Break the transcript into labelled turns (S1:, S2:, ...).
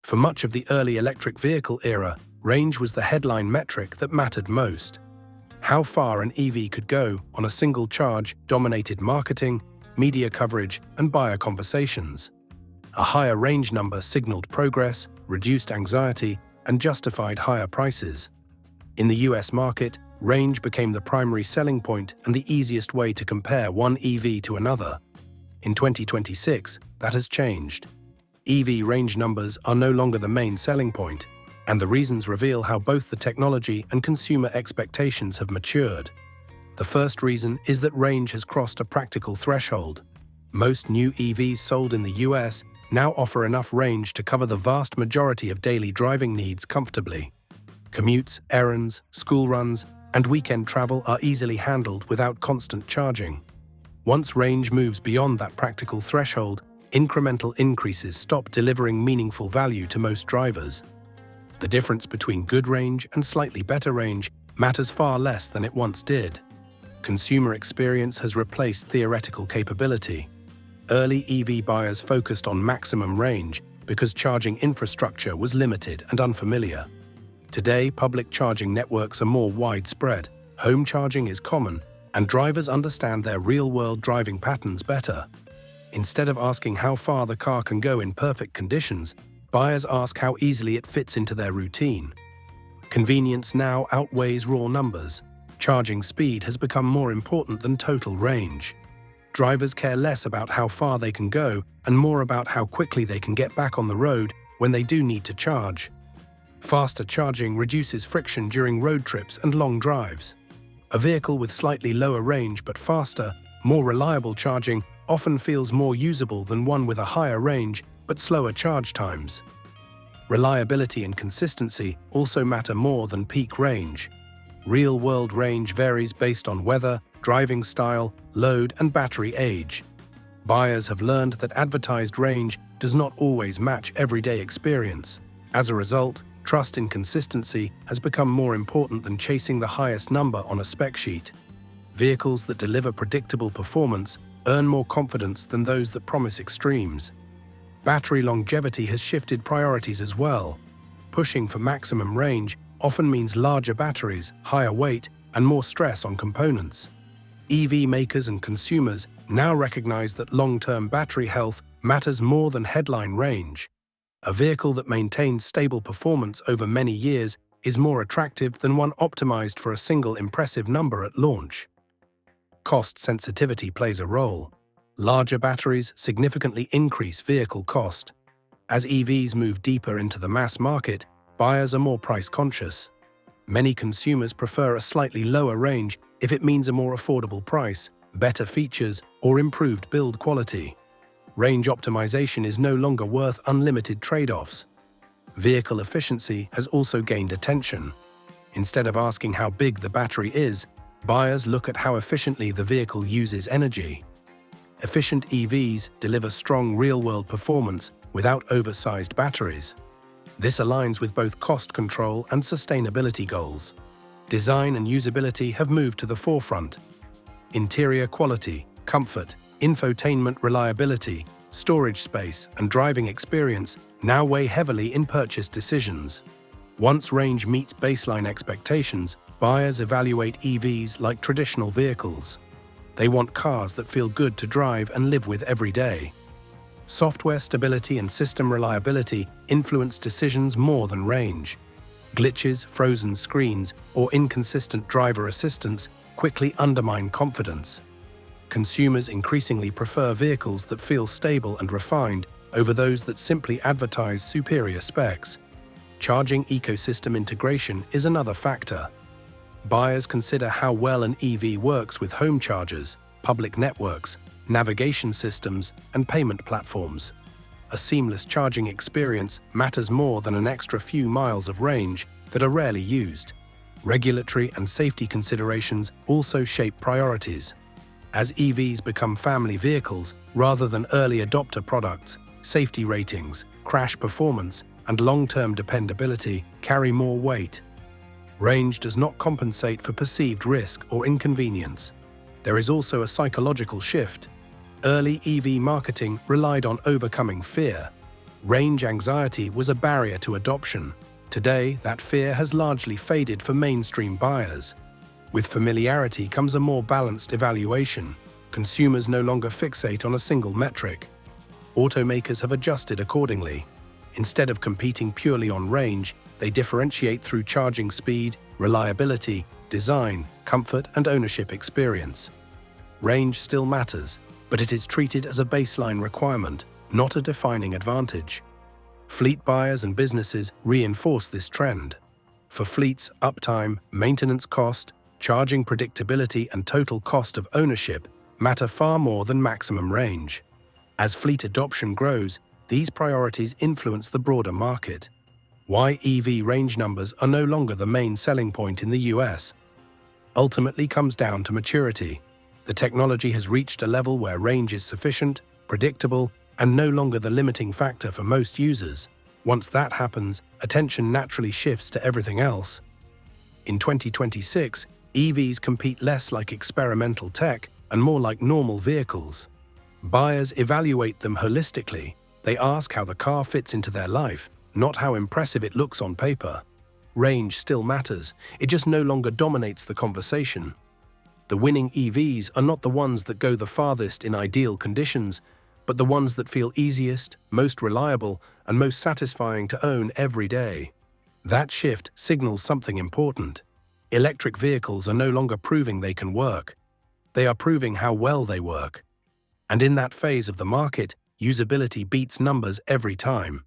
S1: For much of the early electric vehicle era, range was the headline metric that mattered most. How far an EV could go on a single charge dominated marketing, media coverage, and buyer conversations. A higher range number signaled progress, reduced anxiety, and justified higher prices. In the US market, range became the primary selling point and the easiest way to compare one EV to another. In 2026, that has changed. EV range numbers are no longer the main selling point, and the reasons reveal how both the technology and consumer expectations have matured. The first reason is that range has crossed a practical threshold. Most new EVs sold in the US now offer enough range to cover the vast majority of daily driving needs comfortably. Commutes, errands, school runs, and weekend travel are easily handled without constant charging. Once range moves beyond that practical threshold, incremental increases stop delivering meaningful value to most drivers. The difference between good range and slightly better range matters far less than it once did. Consumer experience has replaced theoretical capability. Early EV buyers focused on maximum range because charging infrastructure was limited and unfamiliar. Today, public charging networks are more widespread, home charging is common, and drivers understand their real-world driving patterns better. Instead of asking how far the car can go in perfect conditions, buyers ask how easily it fits into their routine. Convenience now outweighs raw numbers. Charging speed has become more important than total range. Drivers care less about how far they can go and more about how quickly they can get back on the road when they do need to charge. Faster charging reduces friction during road trips and long drives. A vehicle with slightly lower range but faster, more reliable charging often feels more usable than one with a higher range but slower charge times. Reliability and consistency also matter more than peak range. Real-world range varies based on weather, driving style, load, and battery age. Buyers have learned that advertised range does not always match everyday experience. As a result, trust in consistency has become more important than chasing the highest number on a spec sheet. Vehicles that deliver predictable performance earn more confidence than those that promise extremes. Battery longevity has shifted priorities as well. Pushing for maximum range often means larger batteries, higher weight, and more stress on components. EV makers and consumers now recognize that long-term battery health matters more than headline range. A vehicle that maintains stable performance over many years is more attractive than one optimized for a single impressive number at launch. Cost sensitivity plays a role. Larger batteries significantly increase vehicle cost. As EVs move deeper into the mass market, buyers are more price-conscious. Many consumers prefer a slightly lower range if it means a more affordable price, better features, or improved build quality. Range optimization is no longer worth unlimited trade-offs. Vehicle efficiency has also gained attention. Instead of asking how big the battery is, buyers look at how efficiently the vehicle uses energy. Efficient EVs deliver strong real-world performance without oversized batteries. This aligns with both cost control and sustainability goals. Design and usability have moved to the forefront. Interior quality, comfort, infotainment reliability, storage space, and driving experience now weigh heavily in purchase decisions. Once range meets baseline expectations, buyers evaluate EVs like traditional vehicles. They want cars that feel good to drive and live with every day. Software stability and system reliability influence decisions more than range. Glitches, frozen screens, or inconsistent driver assistance quickly undermine confidence. Consumers increasingly prefer vehicles that feel stable and refined over those that simply advertise superior specs. Charging ecosystem integration is another factor. Buyers consider how well an EV works with home chargers, public networks, navigation systems, and payment platforms. A seamless charging experience matters more than an extra few miles of range that are rarely used. Regulatory and safety considerations also shape priorities. As EVs become family vehicles rather than early adopter products, safety ratings, crash performance, and long-term dependability carry more weight. Range does not compensate for perceived risk or inconvenience. There is also a psychological shift. Early EV marketing relied on overcoming fear. Range anxiety was a barrier to adoption. Today, that fear has largely faded for mainstream buyers. With familiarity comes a more balanced evaluation. Consumers no longer fixate on a single metric. Automakers have adjusted accordingly. Instead of competing purely on range, they differentiate through charging speed, reliability, design, comfort, and ownership experience. Range still matters, but it is treated as a baseline requirement, not a defining advantage. Fleet buyers and businesses reinforce this trend. For fleets, uptime, maintenance cost, charging predictability, and total cost of ownership matter far more than maximum range. As fleet adoption grows, these priorities influence the broader market. Why EV range numbers are no longer the main selling point in the US ultimately comes down to maturity. The technology has reached a level where range is sufficient, predictable, and no longer the limiting factor for most users. Once that happens, attention naturally shifts to everything else. In 2026, EVs compete less like experimental tech and more like normal vehicles. Buyers evaluate them holistically. They ask how the car fits into their life, not how impressive it looks on paper. Range still matters, it just no longer dominates the conversation. The winning EVs are not the ones that go the farthest in ideal conditions, but the ones that feel easiest, most reliable, and most satisfying to own every day. That shift signals something important. Electric vehicles are no longer proving they can work. They are proving how well they work. And in that phase of the market, usability beats numbers every time.